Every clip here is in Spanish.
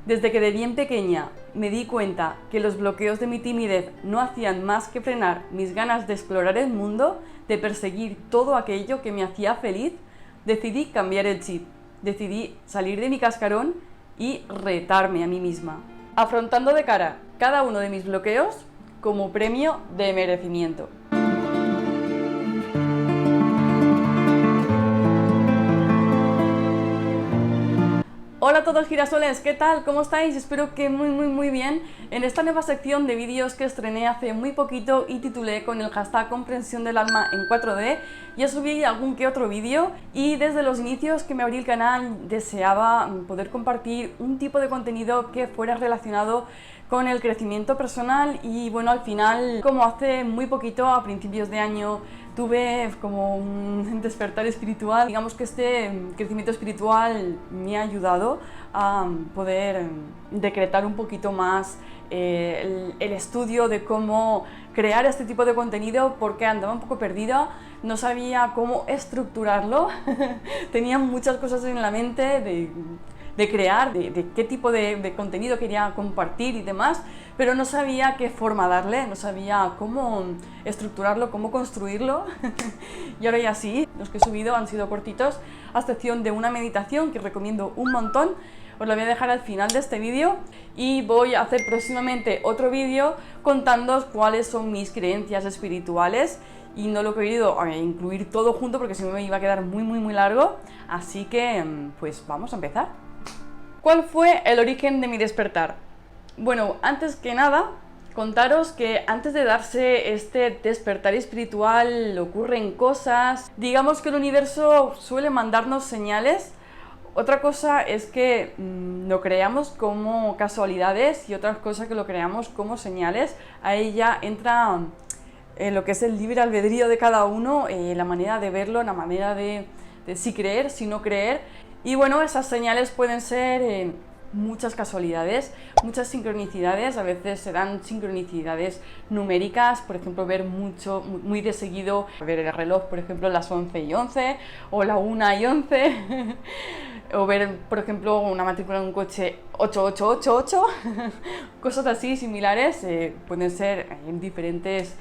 Desde que de bien pequeña me di cuenta que los bloqueos de mi timidez no hacían más que frenar mis ganas de explorar el mundo, de perseguir todo aquello que me hacía feliz, decidí cambiar el chip, decidí salir de mi cascarón y retarme a mí misma, afrontando de cara cada uno de mis bloqueos como premio de merecimiento. Hola a todos girasoles, ¿qué tal? ¿Cómo estáis? Espero que muy bien. En esta nueva sección de vídeos que estrené hace muy poquito y titulé con el hashtag comprensión del alma en 4D, ya subí algún que otro vídeo y desde los inicios que me abrí el canal deseaba poder compartir un tipo de contenido que fuera relacionado con el crecimiento personal y bueno, al final, como hace muy poquito, a principios de año, tuve como un despertar espiritual. Digamos que este crecimiento espiritual me ha ayudado a poder decretar un poquito más el estudio de cómo crear este tipo de contenido, porque andaba un poco perdida, no sabía cómo estructurarlo, tenía muchas cosas en la mente de crear, de qué tipo de contenido quería compartir y demás, pero no sabía qué forma darle, no sabía cómo estructurarlo, cómo construirlo. Y ahora ya sí, los que he subido han sido cortitos, a excepción de una meditación que recomiendo un montón. Os la voy a dejar al final de este vídeo y voy a hacer próximamente otro vídeo contándoos cuáles son mis creencias espirituales, y no lo he querido incluir todo junto porque si no me iba a quedar muy largo, así que pues vamos a empezar. ¿Cuál fue el origen de mi despertar? Bueno, antes que nada, contaros que antes de darse este despertar espiritual ocurren cosas. Digamos que el universo suele mandarnos señales. Otra cosa es que lo creamos como casualidades y otra cosa que lo creamos como señales. Ahí ya entra lo que es el libre albedrío de cada uno, la manera de verlo, la manera de si creer, si no creer. Y bueno, esas señales pueden ser muchas casualidades, muchas sincronicidades. A veces se dan sincronicidades numéricas, por ejemplo, ver muy de seguido, ver el reloj, por ejemplo, las 11:11 o la 1:11, o ver, por ejemplo, una matrícula de un coche 8888, cosas así similares, pueden ser en diferentes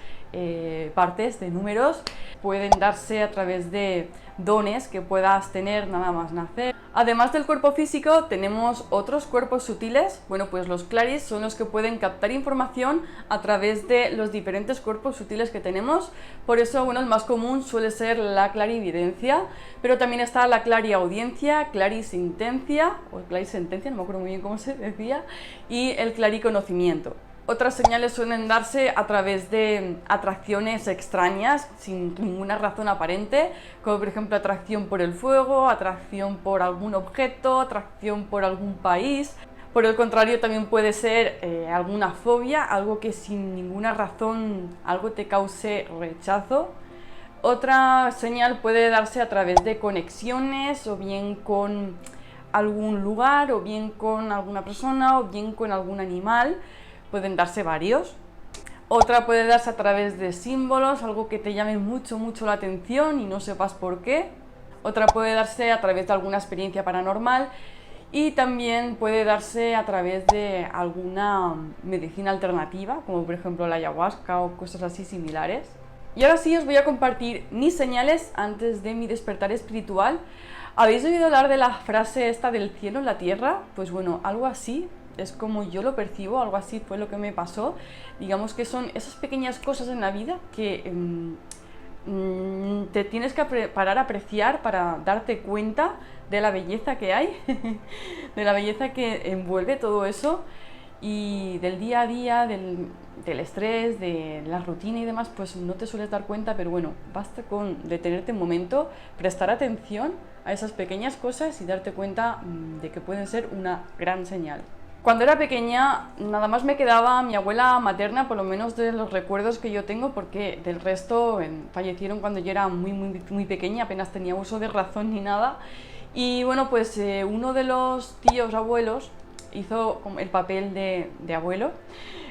partes de números, pueden darse a través de dones que puedas tener nada más nacer. Además del cuerpo físico tenemos otros cuerpos sutiles. Bueno, pues los claris son los que pueden captar información a través de los diferentes cuerpos sutiles que tenemos. Por eso, bueno, el más común suele ser la clarividencia, pero también está la clariaudiencia, clarisentencia, o clarisentencia, no me acuerdo muy bien cómo se decía, y el clariconocimiento. Otras señales suelen darse a través de atracciones extrañas, sin ninguna razón aparente, como por ejemplo atracción por el fuego, atracción por algún objeto, atracción por algún país. Por el contrario, también puede ser alguna fobia, algo que sin ninguna razón, algo te cause rechazo. Otra señal puede darse a través de conexiones, o bien con algún lugar, o bien con alguna persona, o bien con algún animal. Pueden darse varios. Otra puede darse a través de símbolos, algo que te llame mucho la atención y no sepas por qué. Otra puede darse a través de alguna experiencia paranormal y también puede darse a través de alguna medicina alternativa, como por ejemplo la ayahuasca o cosas así similares. Y ahora sí os voy a compartir mis señales antes de mi despertar espiritual. ¿Habéis oído hablar de la frase esta del cielo en la tierra? Pues bueno, algo así es como yo lo percibo, algo así fue lo que me pasó. Digamos que son esas pequeñas cosas en la vida que te tienes que parar a apreciar para darte cuenta de la belleza que hay, de la belleza que envuelve todo eso, y del día a día, del estrés, de la rutina y demás, pues no te sueles dar cuenta, pero bueno, basta con detenerte un momento, prestar atención a esas pequeñas cosas y darte cuenta de que pueden ser una gran señal. Cuando era pequeña, nada más me quedaba mi abuela materna, por lo menos de los recuerdos que yo tengo, porque del resto fallecieron cuando yo era muy pequeña, apenas tenía uso de razón ni nada. Y bueno, pues uno de los tíos abuelos hizo el papel de abuelo,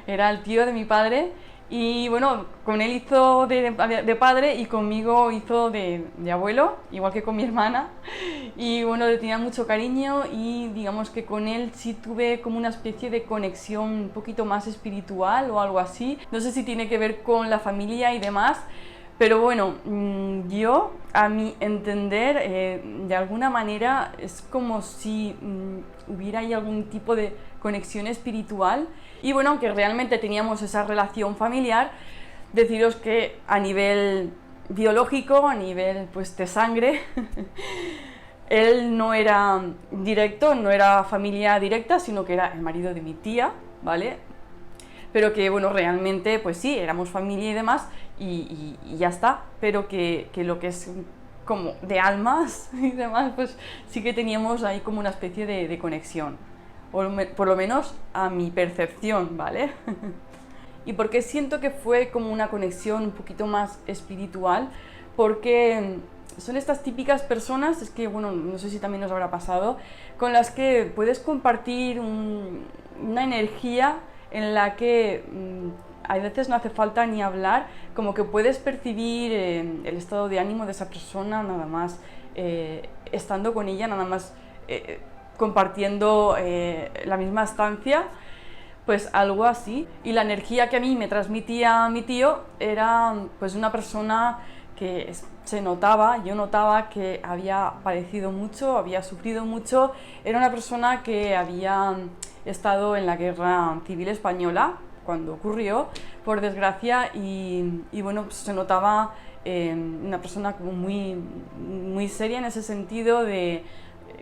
era el tío de mi padre, Y bueno, con él hizo de padre y conmigo hizo de abuelo, igual que con mi hermana. Y bueno, le tenía mucho cariño y digamos que con él sí tuve como una especie de conexión un poquito más espiritual o algo así. No sé si tiene que ver con la familia y demás, pero bueno, yo, a mi entender, de alguna manera es como si hubiera ahí algún tipo de conexión espiritual. Y bueno, aunque realmente teníamos esa relación familiar, deciros que a nivel biológico, a nivel pues de sangre, él no era directo, no era familia directa, sino que era el marido de mi tía, ¿vale? Pero que bueno, realmente pues sí, éramos familia y demás, y ya está, pero que lo que es como de almas y demás, pues sí que teníamos ahí como una especie de conexión, por lo menos a mi percepción, ¿vale? ¿Y por qué siento que fue como una conexión un poquito más espiritual? Porque son estas típicas personas, es que bueno, no sé si también nos habrá pasado, con las que puedes compartir una energía en la que a veces no hace falta ni hablar, como que puedes percibir el estado de ánimo de esa persona nada más estando con ella, nada más compartiendo la misma estancia, pues algo así. Y la energía que a mí me transmitía mi tío era pues una persona que se notaba, yo notaba que había padecido mucho, había sufrido mucho, era una persona que había estado en la Guerra Civil Española cuando ocurrió, por desgracia, y bueno, pues se notaba una persona como muy seria en ese sentido de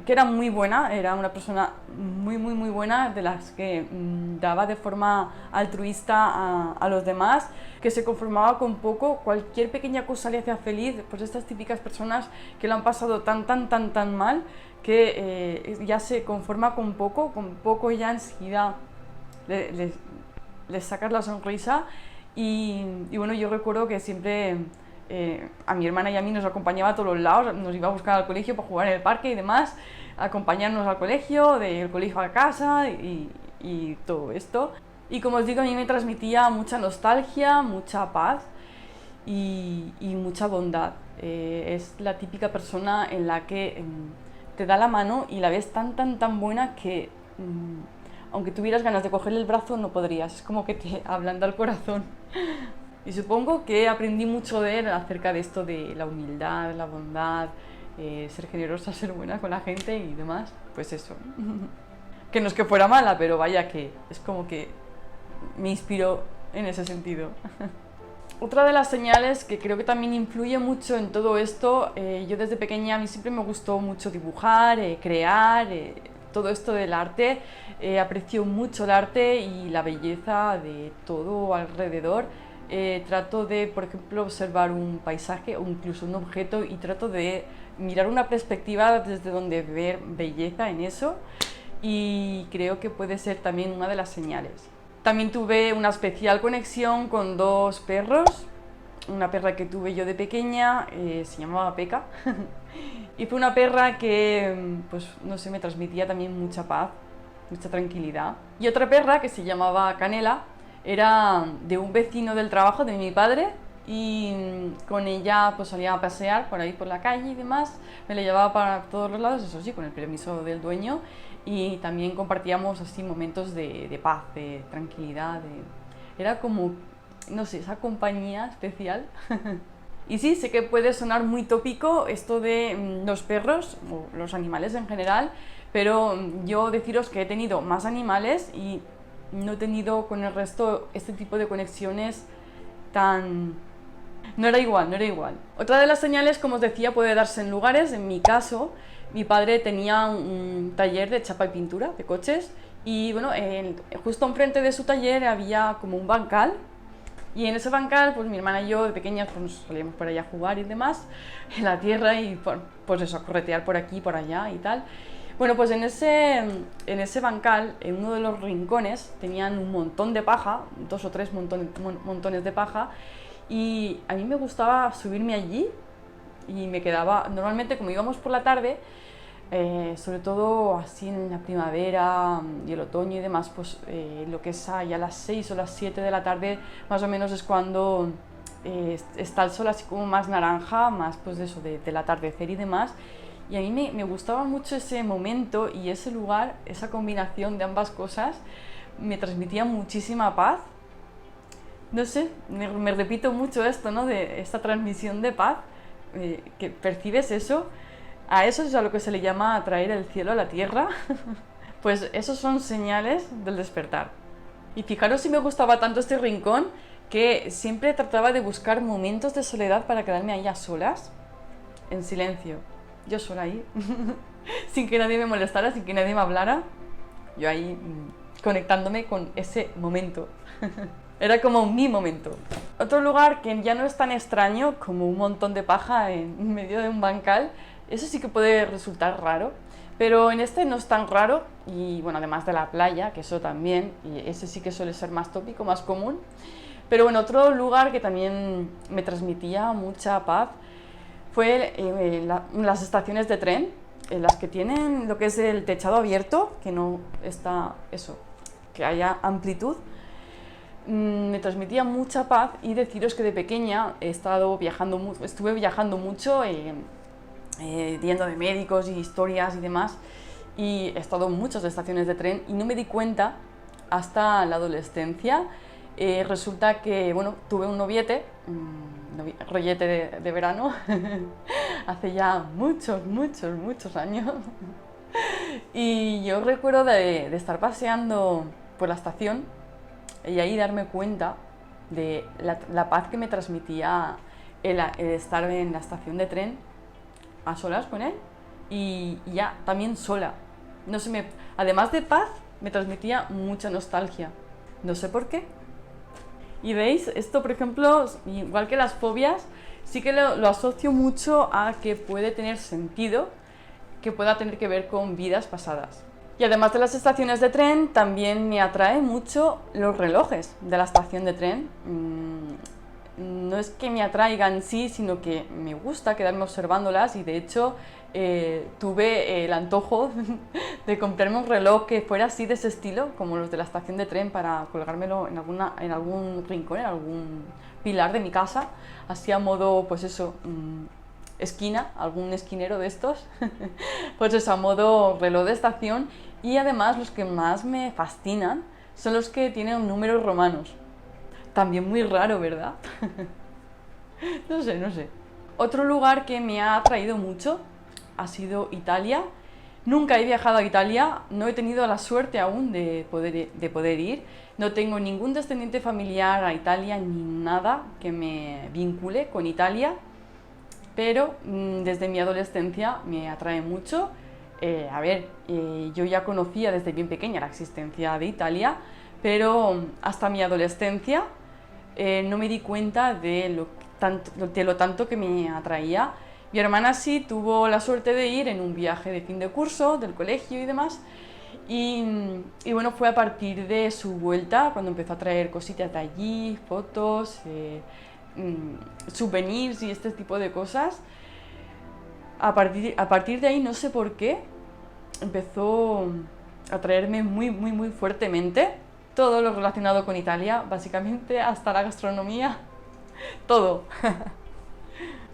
que era muy buena, era una persona muy buena, de las que daba de forma altruista a los demás, que se conformaba con poco, cualquier pequeña cosa le hacía feliz, pues estas típicas personas que lo han pasado tan mal, que ya se conforma con poco ya enseguida les sacas la sonrisa, y bueno, yo recuerdo que siempre a mi hermana y a mí nos acompañaba a todos los lados, nos iba a buscar al colegio para jugar en el parque y demás, acompañarnos al colegio, del colegio a casa y todo esto. Y como os digo, a mí me transmitía mucha nostalgia, mucha paz y mucha bondad. Es la típica persona en la que te da la mano y la ves tan buena que aunque tuvieras ganas de cogerle el brazo no podrías, es como que te ablanda el corazón. Y supongo que aprendí mucho de él acerca de esto de la humildad, la bondad, ser generosa, ser buena con la gente y demás. Pues eso. Que no es que fuera mala, pero vaya que es como que me inspiró en ese sentido. Otra de las señales que creo que también influye mucho en todo esto, yo desde pequeña a mí siempre me gustó mucho dibujar, crear, todo esto del arte, aprecio mucho el arte y la belleza de todo alrededor. Trato de, por ejemplo, observar un paisaje o incluso un objeto y trato de mirar una perspectiva desde donde ver belleza en eso, y creo que puede ser también una de las señales. También tuve una especial conexión con dos perros. Una perra que tuve yo de pequeña se llamaba Peca y fue una perra que, pues no sé, me transmitía también mucha paz, mucha tranquilidad. Y otra perra que se llamaba Canela era de un vecino del trabajo de mi padre, y con ella pues salía a pasear por ahí por la calle y demás, me la llevaba para todos los lados, eso sí, con el permiso del dueño, y también compartíamos así momentos de paz, de tranquilidad, era como, no sé, esa compañía especial. Y sí, sé que puede sonar muy tópico esto de los perros o los animales en general, pero yo deciros que he tenido más animales y no he tenido con el resto este tipo de conexiones tan... No era igual. Otra de las señales, como os decía, puede darse en lugares. En mi caso, mi padre tenía un taller de chapa y pintura de coches, y bueno, justo enfrente de su taller había como un bancal, y en ese bancal, pues mi hermana y yo de pequeñas pues nos salíamos por allá a jugar y demás, en la tierra, y pues eso, a corretear por aquí y por allá y tal. Bueno, pues en ese bancal, en uno de los rincones, tenían un montón de paja, 2 o 3 montones de paja, y a mí me gustaba subirme allí y me quedaba, normalmente como íbamos por la tarde, sobre todo así en la primavera y el otoño y demás, pues lo que es ahí a las 6 o las 7 de la tarde más o menos es cuando está el sol así como más naranja, más pues eso del atardecer y demás. Y a mí me gustaba mucho ese momento y ese lugar, esa combinación de ambas cosas me transmitía muchísima paz. No sé, me repito mucho esto, ¿no? De esta transmisión de paz, que percibes eso. A eso es a lo que se le llama atraer el cielo a la tierra. Pues esos son señales del despertar. Y fijaros si me gustaba tanto este rincón que siempre trataba de buscar momentos de soledad para quedarme ahí a solas, en silencio. Yo sola ahí, sin que nadie me molestara, sin que nadie me hablara. Yo ahí conectándome con ese momento. Era como mi momento. Otro lugar que ya no es tan extraño como un montón de paja en medio de un bancal, eso sí que puede resultar raro, pero en este no es tan raro. Y bueno, además de la playa, que eso también, y ese sí que suele ser más tópico, más común. Pero bueno, otro lugar que también me transmitía mucha paz fue las estaciones de tren, las que tienen lo que es el techado abierto, que no está eso, que haya amplitud. Me transmitía mucha paz. Y deciros que de pequeña estuve viajando mucho, yendo de médicos y historias y demás, y he estado en muchas estaciones de tren y no me di cuenta hasta la adolescencia. Resulta que, bueno, tuve un noviete, rollete de verano, hace ya muchos años. Y yo recuerdo de estar paseando por la estación y ahí darme cuenta de la paz que me transmitía el estar en la estación de tren a solas con él y ya también sola. No sé, además de paz, me transmitía mucha nostalgia. No sé por qué. Y veis, esto por ejemplo, igual que las fobias, sí que lo asocio mucho a que puede tener sentido, que pueda tener que ver con vidas pasadas. Y además de las estaciones de tren, también me atrae mucho los relojes de la estación de tren. No es que me atraigan sí, sino que me gusta quedarme observándolas y de hecho tuve el antojo de comprarme un reloj que fuera así de ese estilo, como los de la estación de tren, para colgármelo en algún rincón, en algún pilar de mi casa, así a modo, pues eso, esquina, algún esquinero de estos, pues eso, a modo reloj de estación. Y además los que más me fascinan son los que tienen números romanos. También muy raro, ¿verdad? No sé. Otro lugar que me ha atraído mucho ha sido Italia. Nunca he viajado a Italia, no he tenido la suerte aún de poder ir. No tengo ningún descendiente familiar a Italia ni nada que me vincule con Italia. Pero desde mi adolescencia me atrae mucho. Yo ya conocía desde bien pequeña la existencia de Italia, pero hasta mi adolescencia no me di cuenta de lo tanto que me atraía. Mi hermana sí tuvo la suerte de ir en un viaje de fin de curso del colegio y demás, y bueno, fue a partir de su vuelta cuando empezó a traer cositas de allí, fotos, souvenirs y este tipo de cosas. A partir de ahí, no sé por qué, empezó a traerme muy fuertemente todo lo relacionado con Italia, básicamente hasta la gastronomía, todo.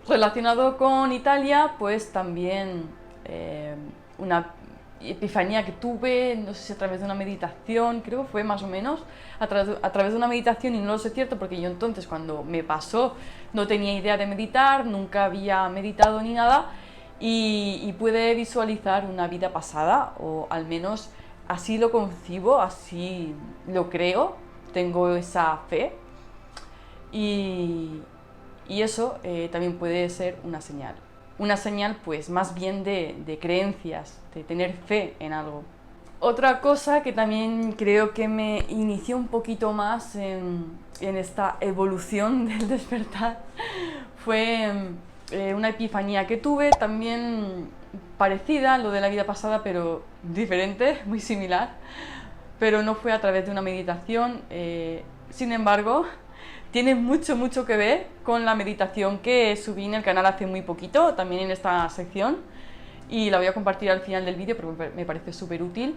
Relacionado con Italia, pues también una epifanía que tuve, no sé si a través de una meditación, creo que fue más o menos a través de una meditación, y no lo sé cierto porque yo entonces cuando me pasó no tenía idea de meditar, nunca había meditado ni nada, y pude visualizar una vida pasada, o al menos así lo concibo, así lo creo, tengo esa fe, y eso también puede ser una señal. Una señal pues más bien de creencias, de tener fe en algo. Otra cosa que también creo que me inició un poquito más en esta evolución del despertar fue una epifanía que tuve, también parecida a lo de la vida pasada, pero diferente, muy similar, pero no fue a través de una meditación. Sin embargo, tiene mucho que ver con la meditación que subí en el canal hace muy poquito, también en esta sección, y la voy a compartir al final del vídeo porque me parece súper útil,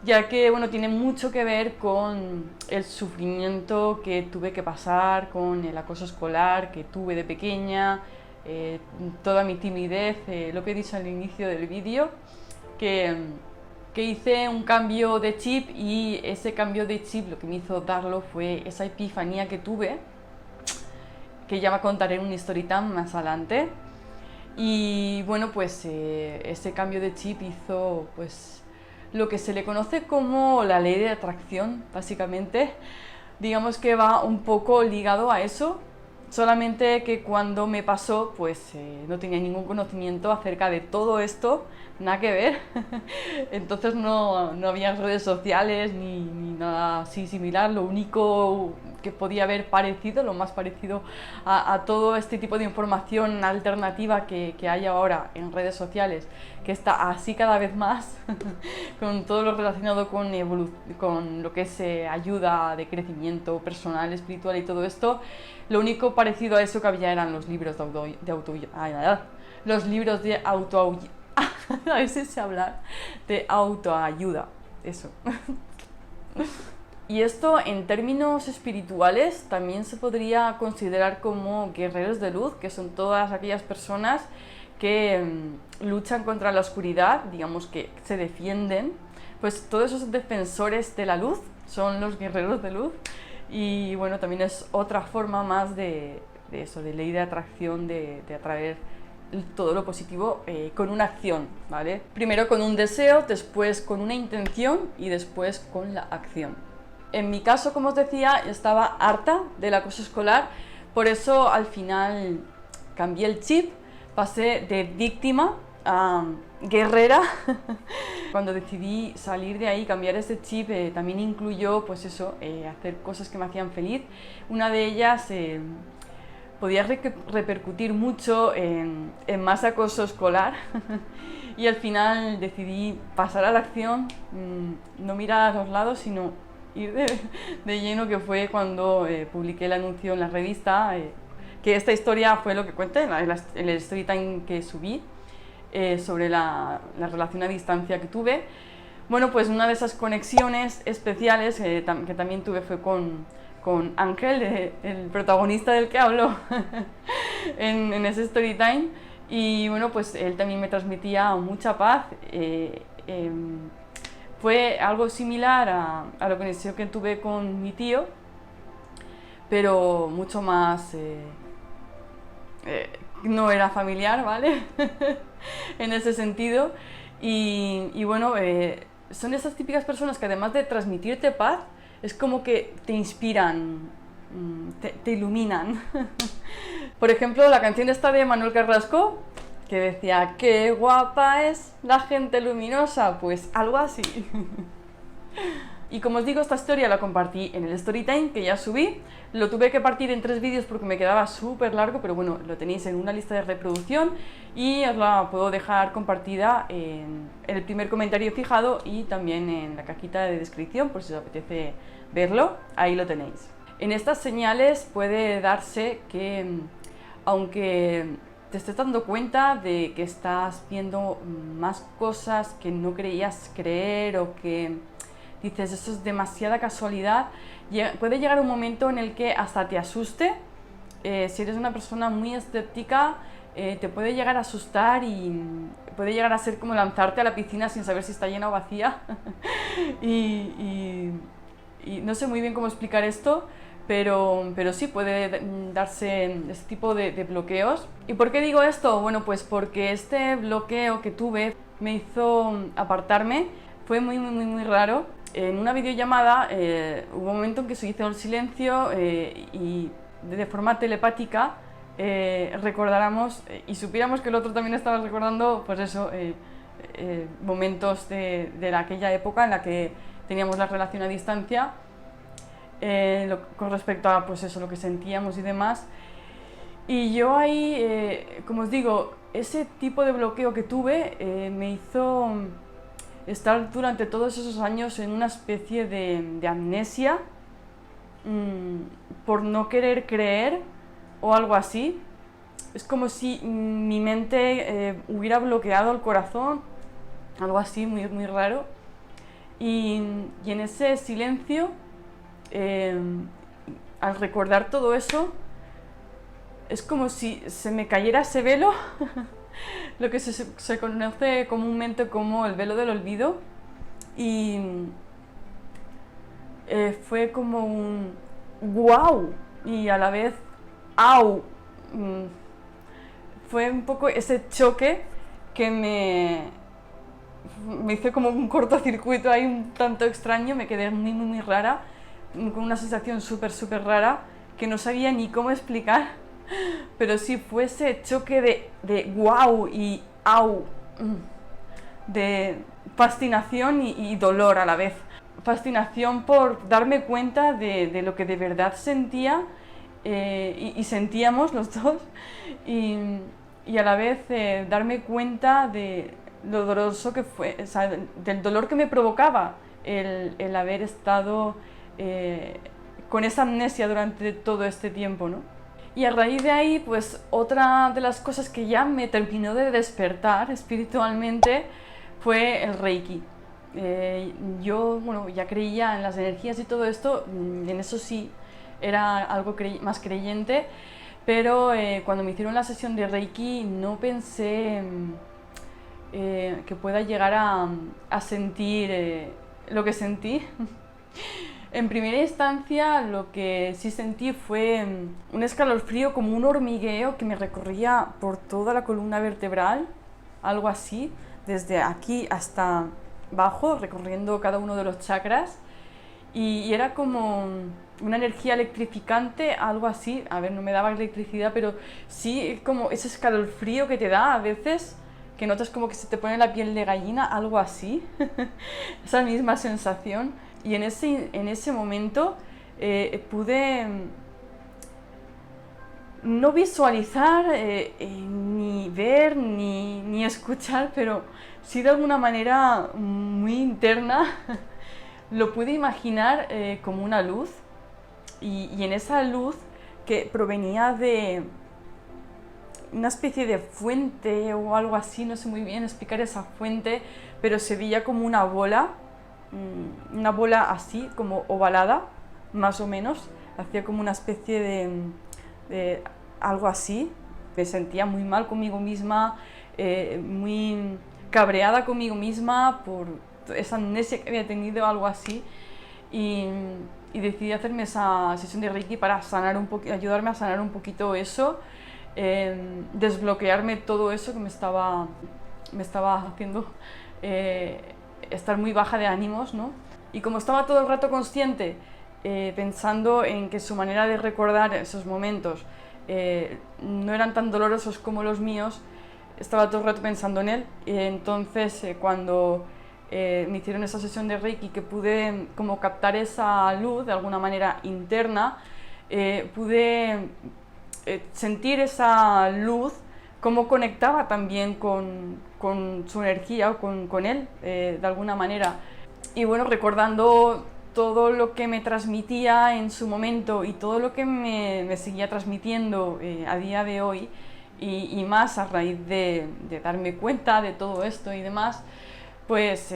ya que bueno, tiene mucho que ver con el sufrimiento que tuve que pasar, con el acoso escolar que tuve de pequeña, toda mi timidez, lo que he dicho al inicio del vídeo, que hice un cambio de chip, y ese cambio de chip lo que me hizo darlo fue esa epifanía que tuve, que ya me contaré en un story time más adelante. Y bueno, pues ese cambio de chip hizo pues lo que se le conoce como la ley de atracción, básicamente. Digamos que va un poco ligado a eso, solamente que cuando me pasó pues no tenía ningún conocimiento acerca de todo esto, nada que ver. Entonces no había redes sociales ni nada así similar. Lo único que podía haber parecido, lo más parecido a todo este tipo de información alternativa que hay ahora en redes sociales, que está así cada vez más, con todo lo relacionado con lo que es ayuda de crecimiento personal, espiritual y todo esto. Lo único parecido a eso que había eran los libros a ver si sé hablar, de autoayuda, eso. Y esto en términos espirituales también se podría considerar como guerreros de luz, que son todas aquellas personas que luchan contra la oscuridad, digamos que se defienden. Pues todos esos defensores de la luz son los guerreros de luz. Y bueno, también es otra forma más de eso, de ley de atracción, de atraer todo lo positivo con una acción, ¿vale? Primero con un deseo, después con una intención y después con la acción. En mi caso, como os decía, estaba harta del acoso escolar, por eso al final cambié el chip, pasé de víctima a guerrera. Cuando decidí salir de ahí, cambiar ese chip, también incluyó pues eso, hacer cosas que me hacían feliz. Una de ellas podía repercutir mucho en más acoso escolar. Y al final decidí pasar a la acción, no mirar a los lados, sino ir de lleno, que fue cuando publiqué el anuncio en la revista, que esta historia fue lo que cuenta en el story time que subí, sobre la relación a distancia que tuve. Bueno, pues una de esas conexiones especiales que también tuve fue con Ángel, el protagonista del que hablo en ese story time. Y bueno, pues él también me transmitía mucha paz. Fue algo similar a la conexión que tuve con mi tío, pero mucho más, no era familiar, ¿vale? En ese sentido. Y bueno, son esas típicas personas que además de transmitirte paz, es como que te inspiran, te iluminan. Por ejemplo, la canción esta de Manuel Carrasco, que decía, qué guapa es la gente luminosa, pues algo así. Y como os digo, esta historia la compartí en el Storytime, que ya subí. Lo tuve que partir en 3 vídeos porque me quedaba súper largo, pero bueno, lo tenéis en una lista de reproducción y os la puedo dejar compartida en el primer comentario fijado y también en la cajita de descripción, por si os apetece verlo, ahí lo tenéis. En estas señales puede darse que, aunque te estés dando cuenta de que estás viendo más cosas que no creías creer, o que dices, eso es demasiada casualidad, puede llegar un momento en el que hasta te asuste. Si eres una persona muy escéptica, te puede llegar a asustar y puede llegar a ser como lanzarte a la piscina sin saber si está llena o vacía. y no sé muy bien cómo explicar esto, pero sí puede darse este tipo de bloqueos. ¿Y por qué digo esto? Bueno, pues porque este bloqueo que tuve me hizo apartarme, fue muy raro. En una videollamada hubo un momento en que se hizo el silencio y de forma telepática recordáramos y supiéramos que el otro también estaba recordando, pues eso, momentos de aquella época en la que teníamos la relación a distancia, con respecto a pues eso, lo que sentíamos y demás. Y yo ahí, como os digo, ese tipo de bloqueo que tuve me hizo estar durante todos esos años en una especie de amnesia, por no querer creer o algo así. es como si mi mente hubiera bloqueado el corazón, algo así muy, muy raro. Y en ese silencio, al recordar todo eso, es como si se me cayera ese velo, lo que se conoce comúnmente como el velo del olvido, y fue como un wow y a la vez au. Fue un poco ese choque que me hizo como un cortocircuito ahí un tanto extraño, me quedé muy, muy, muy rara, con una sensación súper, súper rara que no sabía ni cómo explicar, pero sí fue ese choque de wow y au, de fascinación y dolor a la vez. Fascinación por darme cuenta de lo que de verdad sentía y sentíamos los dos, y a la vez darme cuenta de lo doloroso que fue, o sea, del dolor que me provocaba el haber estado con esa amnesia durante todo este tiempo, ¿no? Y a raíz de ahí, pues otra de las cosas que ya me terminó de despertar espiritualmente fue el Reiki. Yo, bueno, ya creía en las energías y todo esto, en eso sí era algo más creyente, pero cuando me hicieron la sesión de Reiki no pensé que pueda llegar a sentir lo que sentí. En primera instancia, lo que sí sentí fue un escalofrío, como un hormigueo que me recorría por toda la columna vertebral, algo así, desde aquí hasta abajo, recorriendo cada uno de los chakras, y era como una energía electrificante, algo así. A ver, no me daba electricidad, pero sí como ese escalofrío que te da a veces, que notas como que se te pone la piel de gallina, algo así, esa misma sensación. Y en ese momento pude no visualizar, ni ver, ni escuchar, pero sí de alguna manera muy interna lo pude imaginar como una luz, y en esa luz que provenía de una especie de fuente o algo así, no sé muy bien explicar esa fuente, pero se veía como una bola así, como ovalada, más o menos, hacía como una especie de algo así. Me sentía muy mal conmigo misma, muy cabreada conmigo misma por esa amnesia que había tenido, algo así, y decidí hacerme esa sesión de Reiki para sanar ayudarme a sanar un poquito eso, desbloquearme todo eso que me estaba haciendo estar muy baja de ánimos, ¿no? Y como estaba todo el rato consciente, pensando en que su manera de recordar esos momentos no eran tan dolorosos como los míos, estaba todo el rato pensando en él. Y entonces cuando me hicieron esa sesión de Reiki, que pude como captar esa luz de alguna manera interna, pude sentir esa luz, cómo conectaba también con su energía, con él, de alguna manera. Y bueno, recordando todo lo que me transmitía en su momento y todo lo que me seguía transmitiendo a día de hoy, y más a raíz de darme cuenta de todo esto y demás, pues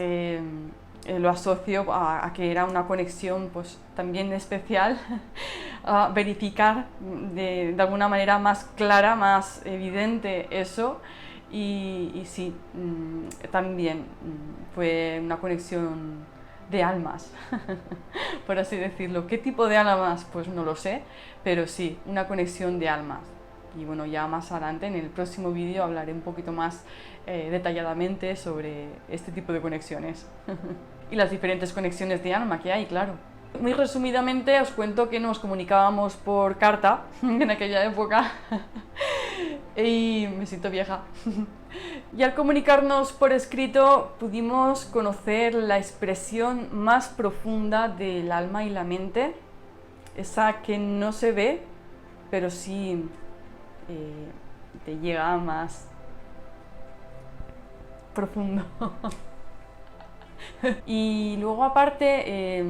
lo asocio a que era una conexión pues también especial, a verificar de alguna manera más clara, más evidente eso, y sí, también fue una conexión de almas, por así decirlo. ¿Qué tipo de almas? Pues no lo sé, pero sí, una conexión de almas. Y bueno, ya más adelante en el próximo vídeo hablaré un poquito más detalladamente sobre este tipo de conexiones y las diferentes conexiones de alma que hay, claro. Muy resumidamente os cuento que nos comunicábamos por carta en aquella época y me siento vieja. Y al comunicarnos por escrito pudimos conocer la expresión más profunda del alma y la mente, esa que no se ve, pero sí te llega más profundo. Y luego aparte,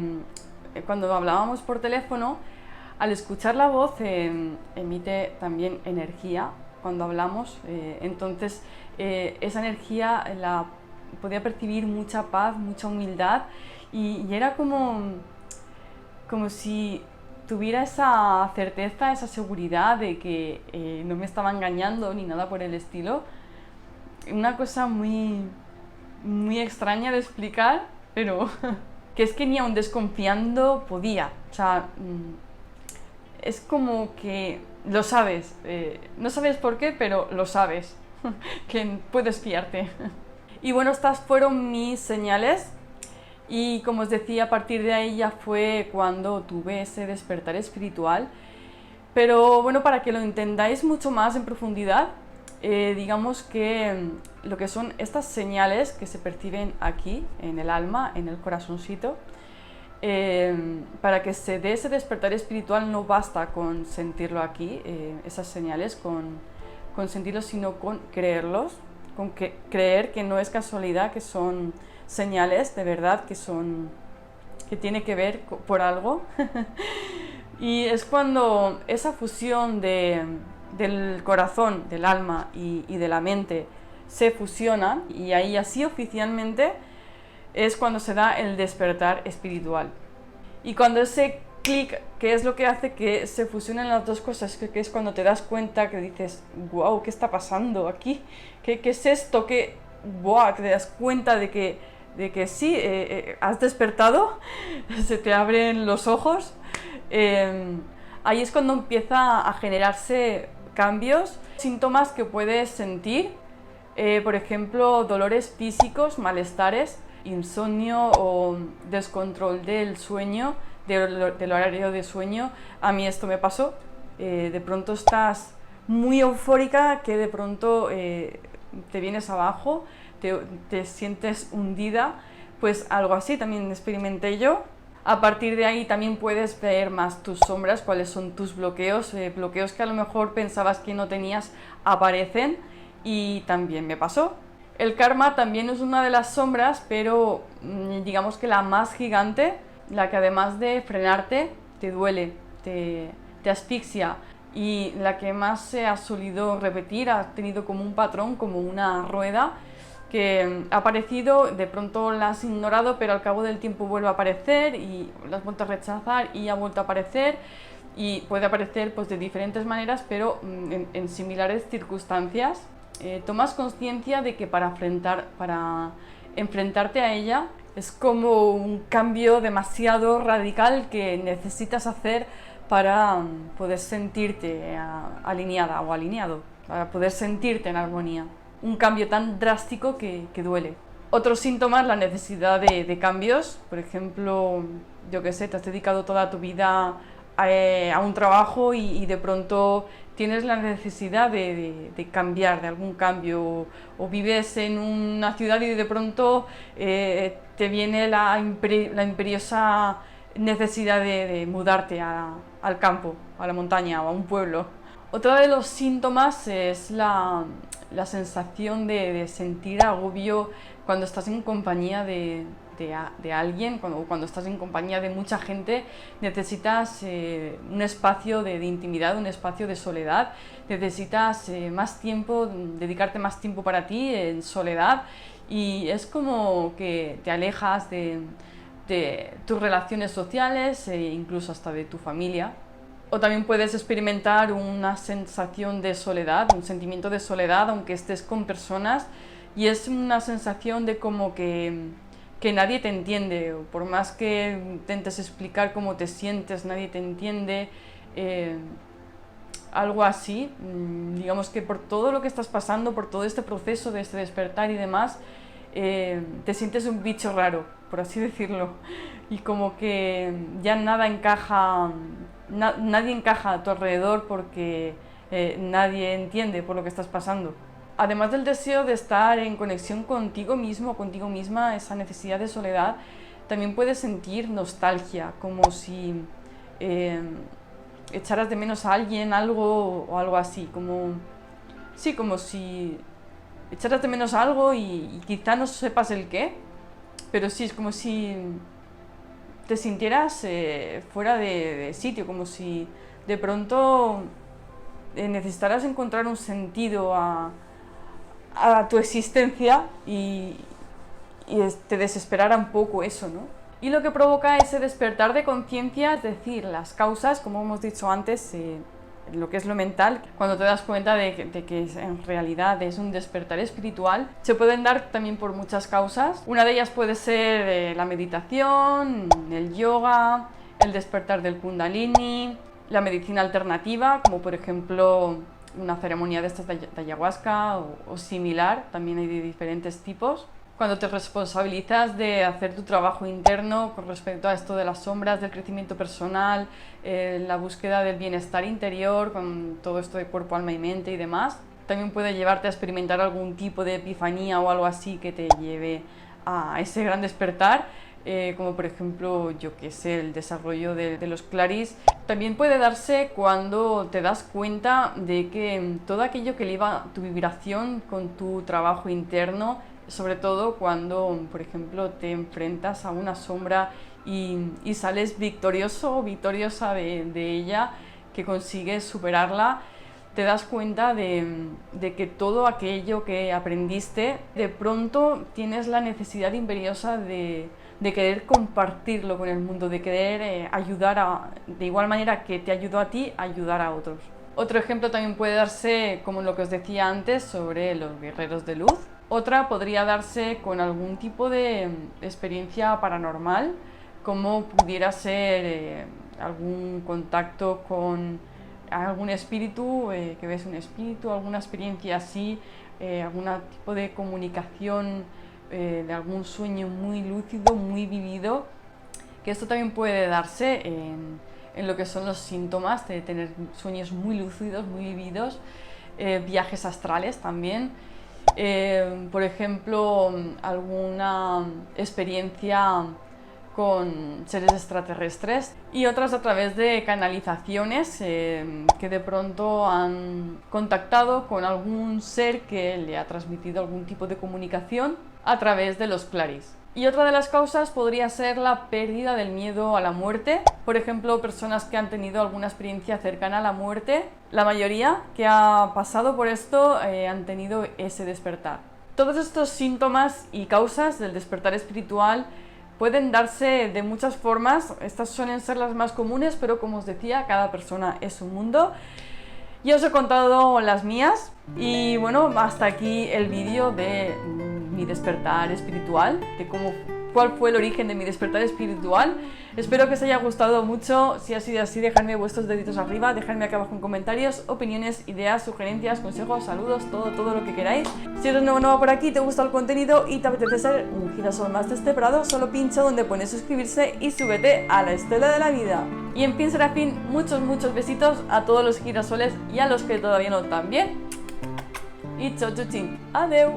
cuando hablábamos por teléfono, al escuchar la voz emite también energía, cuando hablamos, entonces esa energía la podía percibir mucha paz, mucha humildad y era como si tuviera esa certeza, esa seguridad de que no me estaba engañando ni nada por el estilo. Una cosa muy extraña de explicar, pero que es que ni aun desconfiando podía. O sea, es como que lo sabes, no sabes por qué, pero lo sabes, que puedes fiarte. Y bueno, estas fueron mis señales. Y como os decía, a partir de ahí ya fue cuando tuve ese despertar espiritual. Pero bueno, para que lo entendáis mucho más en profundidad, digamos que lo que son estas señales que se perciben aquí, en el alma, en el corazoncito, para que se dé ese despertar espiritual no basta con sentirlo aquí, esas señales, con sentirlos, sino con creerlos, con creer que no es casualidad, que son señales de verdad, que tiene que ver por algo. Y es cuando esa fusión del corazón, del alma y de la mente se fusionan, y ahí así oficialmente es cuando se da el despertar espiritual. Y cuando ese clic, que es lo que hace que se fusionen las dos cosas, que es cuando te das cuenta, que dices, wow, ¿qué está pasando aquí? ¿Qué es esto? Wow, te das cuenta de que sí, has despertado, se te abren los ojos. Ahí es cuando empieza a generarse cambios, síntomas que puedes sentir, por ejemplo, dolores físicos, malestares, insomnio o descontrol del sueño, del horario de sueño. A mí esto me pasó, de pronto estás muy eufórica, que de pronto te vienes abajo, te sientes hundida, pues algo así también experimenté yo. A partir de ahí también puedes ver más tus sombras, cuáles son tus bloqueos, bloqueos que a lo mejor pensabas que no tenías, aparecen, y también me pasó. El karma también es una de las sombras, pero digamos que la más gigante, la que además de frenarte, te duele, te asfixia, y la que más se ha solido repetir, ha tenido como un patrón, como una rueda, que ha aparecido, de pronto la has ignorado, pero al cabo del tiempo vuelve a aparecer y la has vuelto a rechazar y ha vuelto a aparecer, y puede aparecer pues de diferentes maneras, pero en similares circunstancias. Tomas conciencia de que para enfrentarte a ella es como un cambio demasiado radical que necesitas hacer para poder sentirte alineada o alineado, para poder sentirte en armonía. Un cambio tan drástico que duele. Otros síntomas, la necesidad de cambios. Por ejemplo, yo qué sé, te has dedicado toda tu vida a un trabajo y de pronto tienes la necesidad de cambiar, de algún cambio, o vives en una ciudad y de pronto te viene la imperiosa necesidad de mudarte al campo, a la montaña o a un pueblo. Otro de los síntomas es la sensación de sentir agobio cuando estás en compañía de alguien, cuando estás en compañía de mucha gente. Necesitas un espacio de intimidad, un espacio de soledad, necesitas más tiempo, dedicarte más tiempo para ti en soledad, y es como que te alejas de tus relaciones sociales, incluso hasta de tu familia. O también puedes experimentar una sensación de soledad, un sentimiento de soledad, aunque estés con personas, y es una sensación de como que nadie te entiende, por más que intentes explicar cómo te sientes, nadie te entiende, algo así. Digamos que por todo lo que estás pasando, por todo este proceso de este despertar y demás, te sientes un bicho raro, por así decirlo, y como que ya nada encaja, nadie encaja a tu alrededor, porque nadie entiende por lo que estás pasando. Además del deseo de estar en conexión contigo mismo, contigo misma, esa necesidad de soledad, también puedes sentir nostalgia, como si echaras de menos a alguien, algo o algo así, como si echaras de menos algo y quizá no sepas el qué, pero sí, es como si te sintieras fuera de sitio, como si de pronto necesitarás encontrar un sentido a tu existencia y te desesperará un poco eso, ¿no? Y lo que provoca ese despertar de conciencia, es decir, las causas, como hemos dicho antes, lo que es lo mental, cuando te das cuenta de que en realidad es un despertar espiritual, se pueden dar también por muchas causas. Una de ellas puede ser la meditación, el yoga, el despertar del kundalini, la medicina alternativa, como por ejemplo una ceremonia de estas de ayahuasca o similar, también hay de diferentes tipos. Cuando te responsabilizas de hacer tu trabajo interno con respecto a esto de las sombras, del crecimiento personal, la búsqueda del bienestar interior, con todo esto de cuerpo, alma y mente y demás, también puede llevarte a experimentar algún tipo de epifanía o algo así que te lleve a ese gran despertar, como por ejemplo, yo que sé, el desarrollo de los claris. También puede darse cuando te das cuenta de que todo aquello que eleva tu vibración con tu trabajo interno, sobre todo cuando, por ejemplo, te enfrentas a una sombra y sales victorioso o victoriosa de ella, que consigues superarla, te das cuenta de que todo aquello que aprendiste, de pronto tienes la necesidad imperiosa de querer compartirlo con el mundo, de querer ayudar de igual manera que te ayudó a ti, ayudar a otros. Otro ejemplo también puede darse, como lo que os decía antes, sobre los guerreros de luz. Otra podría darse con algún tipo de experiencia paranormal, como pudiera ser algún contacto con algún espíritu, que ves un espíritu, alguna experiencia así, algún tipo de comunicación, de algún sueño muy lúcido, muy vivido, que esto también puede darse en lo que son los síntomas de tener sueños muy lúcidos, muy vividos, viajes astrales también. Por ejemplo, alguna experiencia con seres extraterrestres, y otras a través de canalizaciones que de pronto han contactado con algún ser que le ha transmitido algún tipo de comunicación a través de los claris. Y otra de las causas podría ser la pérdida del miedo a la muerte. Por ejemplo, personas que han tenido alguna experiencia cercana a la muerte, la mayoría que ha pasado por esto han tenido ese despertar. Todos estos síntomas y causas del despertar espiritual pueden darse de muchas formas. Estas suelen ser las más comunes, pero como os decía, cada persona es un mundo. Yo os he contado las mías y bueno, hasta aquí el vídeo de mi despertar espiritual, de cuál fue el origen de mi despertar espiritual. Espero que os haya gustado mucho. Si ha sido así, dejadme vuestros deditos arriba, dejadme acá abajo en comentarios opiniones, ideas, sugerencias, consejos, saludos, todo lo que queráis. Si eres nuevo por aquí, te gusta el contenido y te apetece ser un girasol más de este prado, solo pincha donde pone suscribirse y súbete a la estela de la vida. Y en Pin Serafín, muchos besitos a todos los girasoles y a los que todavía no también. Y chau chuchín, adeu.